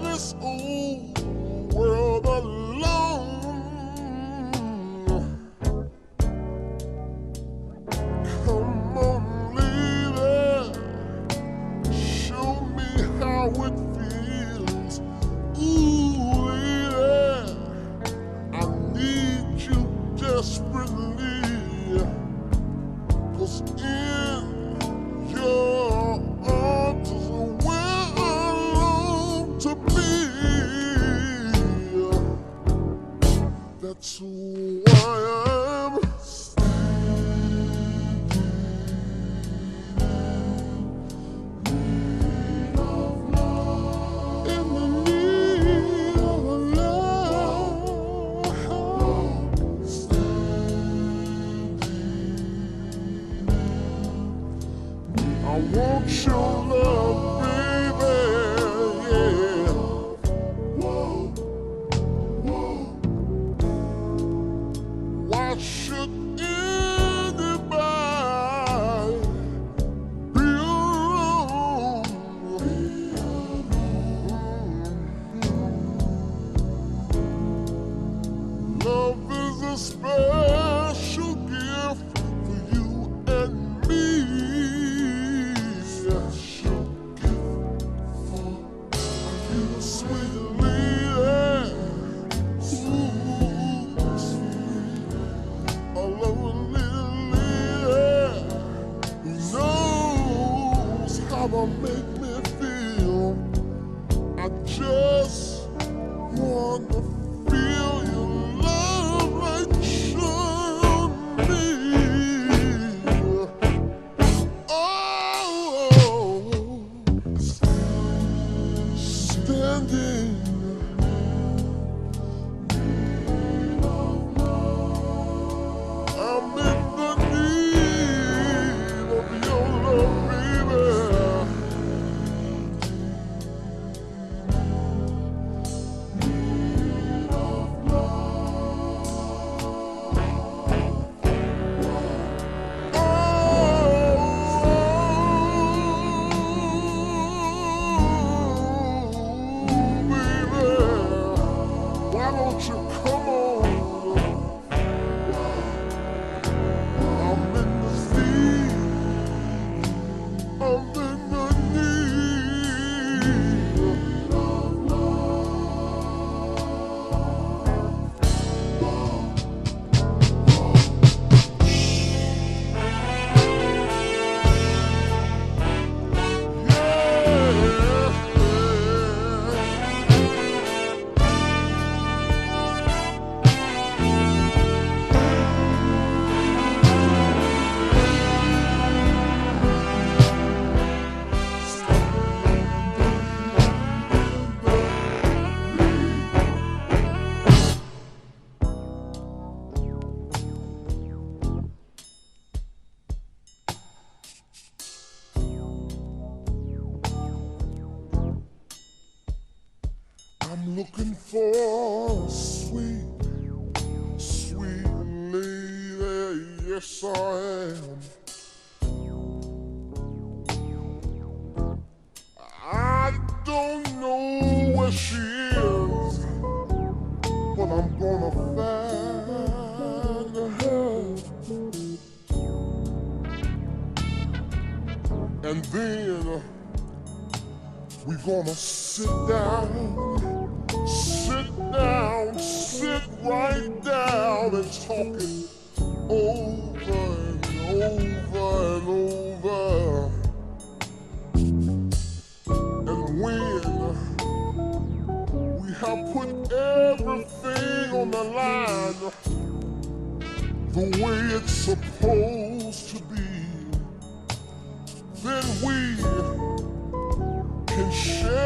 this old world alone. Come on, lady, show me how it feels. Ooh, lady, I need you desperately. 'Cause in your arms is where I long to be. That's why I'm in the need of love. I want your love, baby, yeah. Why should anybody be alone? Love is a special gift for you and me. Special gift for you, sweet lady. Ooh, a lovely little lady who knows how to make me feel. I just wanna feel your love like show me. Oh, standing. I'm in the need of your love, baby. Why don't you come on? I'm in the sea. I'm in the need of I'm looking for a sweet, sweet lady, yes I am. I don't know where she is, but I'm gonna find her. And then we're gonna sit down, sit right down and talk it over and over and over. And when we have put everything on the line the way it's supposed to be, then we can share